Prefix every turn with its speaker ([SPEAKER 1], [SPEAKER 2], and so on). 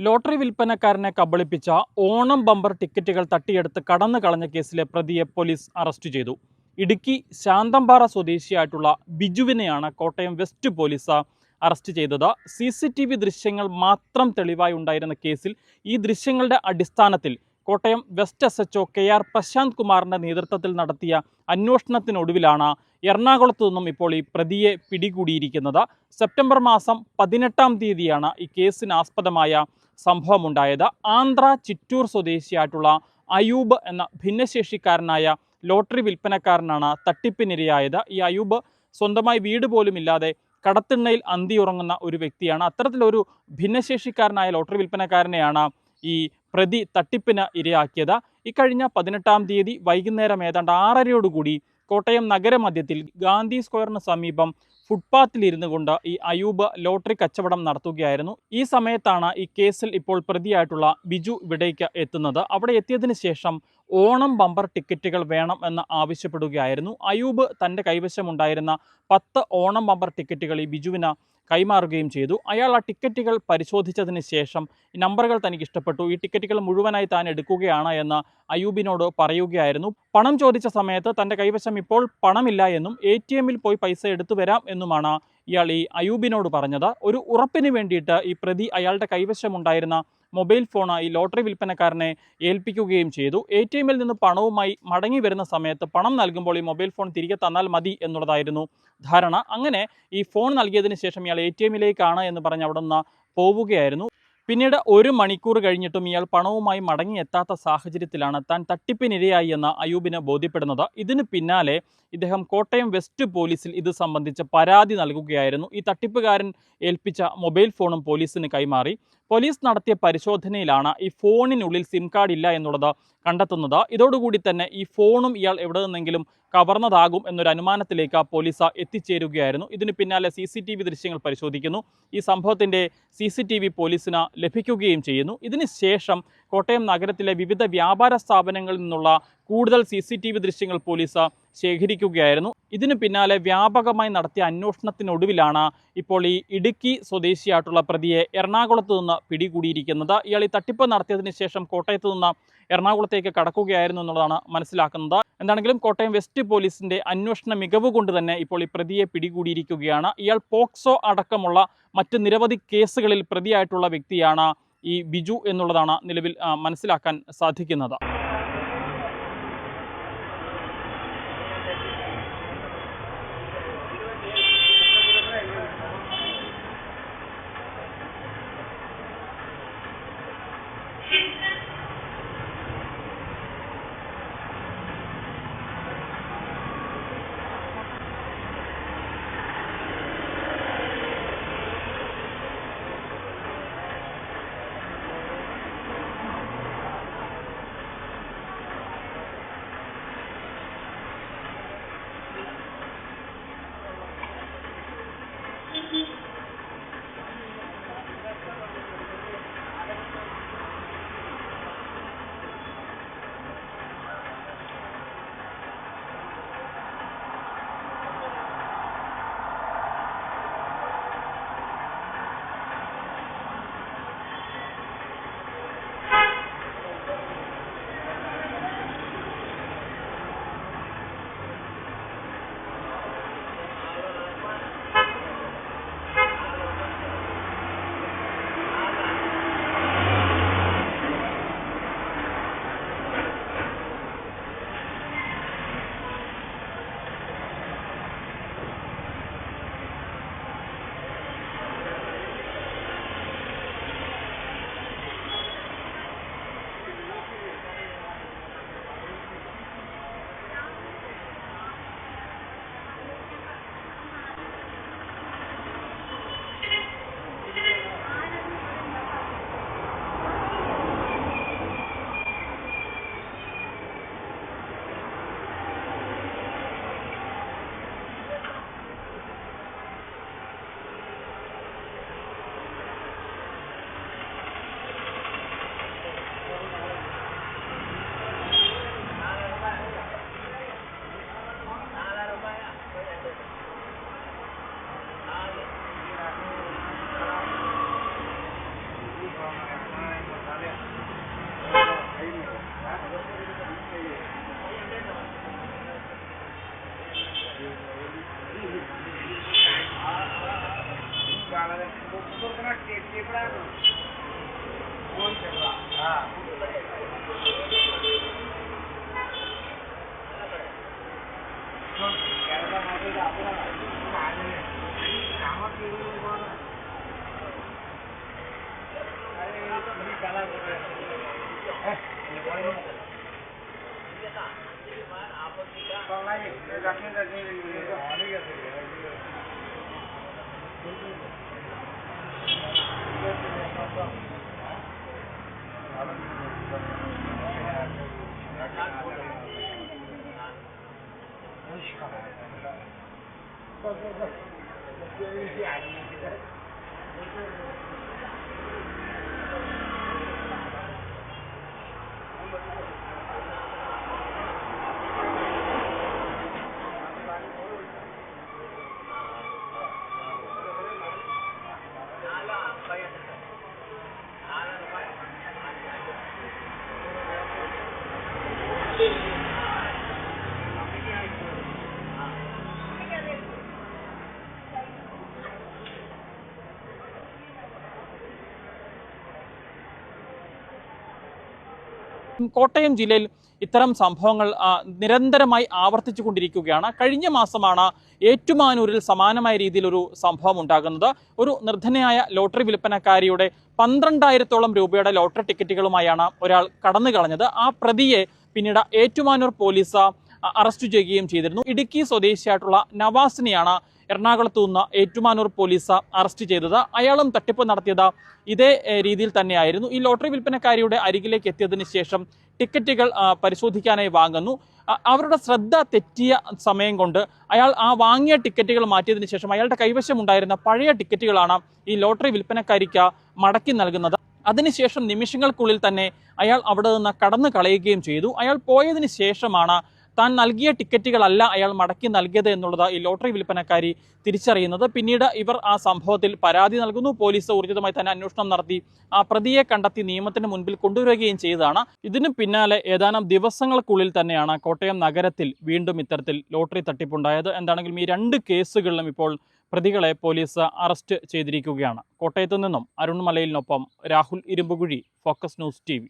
[SPEAKER 1] Lottery വിൽപ്പനക്കാരനെ കബളിപ്പിച്ച Onam bumper ടിക്കറ്റുകൾ തട്ടിയെടുത്ത് കടന്നു കളഞ്ഞ കേസിലെ പ്രതിയെ പോലീസ് അറസ്റ്റ് ചെയ്തു. ഇടുക്കി ശാന്തമ്പാറ സ്വദേശിയായിട്ടുള്ള ബിജുവിനെയാണ് കോട്ടയം വെസ്റ്റ് പോലീസ് അറസ്റ്റ് ചെയ്തത്. CCTV ദൃശ്യങ്ങൾ മാത്രം തെളിവായി ഉണ്ടായിരുന്ന കേസിൽ ഈ ദൃശ്യങ്ങളുടെ അടിസ്ഥാനത്തിൽ Kottayam west SHO KR Prashanth കുമാറിന്റെ നേതൃത്വത്തിൽ നടത്തിയ അന്വേഷണത്തിനൊടുവിലാണ് എറണാകുളത്തു നിന്നും ഇപ്പോൾ ഈ പ്രതിയെ പിടികൂടിയിരിക്കുന്നത്. സെപ്റ്റംബർ മാസം 18-ാം തീയതിയാണ് ഈ കേസിനാസ്പദമായ സംഭവമുണ്ടായത്. ആന്ധ്ര ചിറ്റൂർ സ്വദേശിയായിട്ടുള്ള അയൂബ് എന്ന ഭിന്നശേഷിക്കാരനായ ലോട്ടറി വിൽപ്പനക്കാരനാണ് തട്ടിപ്പിനിരയായത്. ഈ അയൂബ് സ്വന്തമായി വീട് പോലും ഇല്ലാതെ കടത്തിണ്ണയിൽ അന്തിയുറങ്ങുന്ന ഒരു വ്യക്തിയാണ്. അത്തരത്തിലൊരു ഭിന്നശേഷിക്കാരനായ ലോട്ടറി വിൽപ്പനക്കാരനെയാണ് ഈ പ്രതി തട്ടിപ്പിന് ഇരയാക്കിയത്. ഇക്കഴിഞ്ഞ 18-ാം തീയതി വൈകുന്നേരം ഏതാണ്ട് 6:30യോടുകൂടി കോട്ടയം നഗരമധ്യത്തിൽ ഗാന്ധി സ്ക്വയറിന് സമീപം ഫുട്പാത്തിലിരുന്നു കൊണ്ട് ഈ അയൂബ് ലോട്ടറി കച്ചവടം നടത്തുകയായിരുന്നു. ഈ സമയത്താണ് ഈ കേസിൽ ഇപ്പോൾ പ്രതിയായിട്ടുള്ള ബിജു ഇവിടേക്ക് എത്തുന്നത്. അവിടെ എത്തിയതിനു ശേഷം ഓണം ബമ്പർ ടിക്കറ്റുകൾ വേണം എന്ന് ആവശ്യപ്പെടുകയായിരുന്നു. അയൂബ് തൻ്റെ കൈവശമുണ്ടായിരുന്ന 10 ഓണം ബമ്പർ ടിക്കറ്റുകൾ ഈ ബിജുവിന് കൈമാറുകയും ചെയ്തു. അയാൾ ആ ടിക്കറ്റുകൾ പരിശോധിച്ചതിന് ശേഷം ഈ നമ്പറുകൾ തനിക്ക് ഇഷ്ടപ്പെട്ടു, ഈ ടിക്കറ്റുകൾ മുഴുവനായി താൻ എടുക്കുകയാണ് എന്ന് അയൂബിനോട് പറയുകയായിരുന്നു. പണം ചോദിച്ച സമയത്ത് തൻ്റെ കൈവശം ഇപ്പോൾ പണമില്ല എന്നും ATM-ൽ പോയി പൈസ എടുത്തു വരാം എന്നുമാണ് ഇയാൾ ഈ അയൂബിനോട് പറഞ്ഞത്. ഒരു ഉറപ്പിന് വേണ്ടിയിട്ട് ഈ പ്രതി അയാളുടെ കൈവശമുണ്ടായിരുന്ന മൊബൈൽ ഫോൺ ഈ ലോട്ടറി വിൽപ്പനക്കാരനെ ഏൽപ്പിക്കുകയും ചെയ്തു. ATM-ൽ നിന്ന് പണവുമായി മടങ്ങി വരുന്ന സമയത്ത് പണം നൽകുമ്പോൾ ഈ മൊബൈൽ ഫോൺ തിരികെ തന്നാൽ മതി എന്നുള്ളതായിരുന്നു ധാരണ. അങ്ങനെ ഈ ഫോൺ നൽകിയതിന് ശേഷം ഇയാൾ ATM-ലേക്കാണ് എന്ന് പറഞ്ഞ് അവിടെ നിന്ന് പോവുകയായിരുന്നു. പിന്നീട് 1 മണിക്കൂർ കഴിഞ്ഞിട്ടും ഇയാൾ പണവുമായി മടങ്ങിയെത്താത്ത സാഹചര്യത്തിലാണ് താൻ തട്ടിപ്പിനിരയായി എന്ന് അയൂബിന് ബോധ്യപ്പെടുന്നത്. ഇതിന് പിന്നാലെ ഇദ്ദേഹം കോട്ടയം വെസ്റ്റ് പോലീസിൽ ഇത് സംബന്ധിച്ച് പരാതി നൽകുകയായിരുന്നു. ഈ തട്ടിപ്പുകാരൻ ഏൽപ്പിച്ച മൊബൈൽ ഫോണും പോലീസിന് കൈമാറി. പോലീസ് നടത്തിയ പരിശോധനയിലാണ് ഈ ഫോണിനുള്ളിൽ SIM കാർഡ് ഇല്ല എന്നുള്ളത് കണ്ടെത്തുന്നത്. ഇതോടുകൂടി തന്നെ ഈ ഫോണും ഇയാൾ എവിടെ നിന്നെങ്കിലും കവർന്നതാകും എന്നൊരു അനുമാനത്തിലേക്ക് പോലീസ് എത്തിച്ചേരുകയായിരുന്നു. ഇതിന് പിന്നാലെ CCTV ദൃശ്യങ്ങൾ പരിശോധിക്കുന്നു. ഈ സംഭവത്തിൻ്റെ CCTV പോലീസിന് ലഭിക്കുകയും ചെയ്യുന്നു. ഇതിന് ശേഷം കോട്ടയം നഗരത്തിലെ വിവിധ വ്യാപാര സ്ഥാപനങ്ങളിൽ നിന്നുള്ള കൂടുതൽ CCTV ദൃശ്യങ്ങൾ പോലീസ് ശേഖരിക്കുകയായിരുന്നു. ഇതിന് പിന്നാലെ വ്യാപകമായി നടത്തിയ അന്വേഷണത്തിനൊടുവിലാണ് ഇപ്പോൾ ഈ ഇടുക്കി സ്വദേശിയായിട്ടുള്ള പ്രതിയെ എറണാകുളത്ത് നിന്ന് പിടികൂടിയിരിക്കുന്നത്. ഇയാൾ ഈ തട്ടിപ്പ് നടത്തിയതിന് ശേഷം കോട്ടയത്ത് നിന്ന് എറണാകുളത്തേക്ക് കടക്കുകയായിരുന്നു എന്നുള്ളതാണ് മനസ്സിലാക്കുന്നത്. എന്താണെങ്കിലും കോട്ടയം വെസ്റ്റ് പോലീസിന്റെ അന്വേഷണ മികവ് കൊണ്ട് തന്നെ ഇപ്പോൾ ഈ പ്രതിയെ പിടികൂടിയിരിക്കുകയാണ്. ഇയാൾ പോക്സോ അടക്കമുള്ള മറ്റ് നിരവധി കേസുകളിൽ പ്രതിയായിട്ടുള്ള വ്യക്തിയാണ് ഈ ബിജു എന്നുള്ളതാണ് നിലവിൽ മനസ്സിലാക്കാൻ സാധിക്കുന്നത്. കോട്ടയം ജില്ലയിൽ ഇത്തരം സംഭവങ്ങൾ നിരന്തരമായി ആവർത്തിച്ചു കൊണ്ടിരിക്കുകയാണ്. കഴിഞ്ഞ മാസമാണ് ഏറ്റുമാനൂരിൽ സമാനമായ രീതിയിലൊരു സംഭവം ഉണ്ടാകുന്നത്. ഒരു നിർധനയായ ലോട്ടറി വിൽപ്പനക്കാരിയുടെ 12,000-ഓളം രൂപയുടെ ലോട്ടറി ടിക്കറ്റുകളുമായാണ് ഒരാൾ കടന്നു കളഞ്ഞത്. ആ പ്രതിയെ പിന്നീട് ഏറ്റുമാനൂർ പോലീസ് അറസ്റ്റ് ചെയ്യുകയും ചെയ്തിരുന്നു. ഇടുക്കി സ്വദേശിയായിട്ടുള്ള നവാസിനെയാണ് എറണാകുളത്തു നിന്ന് ഏറ്റുമാനൂർ പോലീസ് അറസ്റ്റ് ചെയ്തത്. അയാളും തട്ടിപ്പ് നടത്തിയത് ഇതേ രീതിയിൽ തന്നെയായിരുന്നു. ഈ ലോട്ടറി വിൽപ്പനക്കാരിയുടെ അരികിലേക്ക് എത്തിയതിനു ശേഷം ടിക്കറ്റുകൾ പരിശോധിക്കാനായി വാങ്ങുന്നു. അവരുടെ ശ്രദ്ധ തെറ്റിയ സമയം കൊണ്ട് അയാൾ ആ വാങ്ങിയ ടിക്കറ്റുകൾ മാറ്റിയതിനു ശേഷം അയാളുടെ കൈവശമുണ്ടായിരുന്ന പഴയ ടിക്കറ്റുകളാണ് ഈ ലോട്ടറി വിൽപ്പനക്കാരിക്ക് മടക്കി നൽകുന്നത്. അതിനുശേഷം നിമിഷങ്ങൾക്കുള്ളിൽ തന്നെ അയാൾ അവിടെ നിന്ന് കടന്നു കളയുകയും ചെയ്തു. അയാൾ പോയതിനു ശേഷമാണ് താൻ നൽകിയ ടിക്കറ്റുകളല്ല അയാൾ മടക്കി നൽകിയത് എന്നുള്ളത് ഈ ലോട്ടറി വിൽപ്പനക്കാരി തിരിച്ചറിയുന്നത്. പിന്നീട് ഇവർ ആ സംഭവത്തിൽ പരാതി നൽകുന്നു. പോലീസ് ഊർജിതമായി തന്നെ അന്വേഷണം നടത്തി ആ പ്രതിയെ കണ്ടെത്തി നിയമത്തിന് മുൻപിൽ കൊണ്ടുവരികയും ചെയ്തതാണ്. ഇതിന് പിന്നാലെ ഏതാനും ദിവസങ്ങൾക്കുള്ളിൽ തന്നെയാണ് കോട്ടയം നഗരത്തിൽ വീണ്ടും ഇത്തരത്തിൽ ലോട്ടറി തട്ടിപ്പുണ്ടായത്. എന്താണെങ്കിലും ഈ 2 കേസുകളിലും ഇപ്പോൾ പ്രതികളെ പോലീസ് അറസ്റ്റ് ചെയ്തിരിക്കുകയാണ്. കോട്ടയത്തു നിന്നും അരുൺ മലയിലിനൊപ്പം Rahul Irumbukuzhi, focus news TV.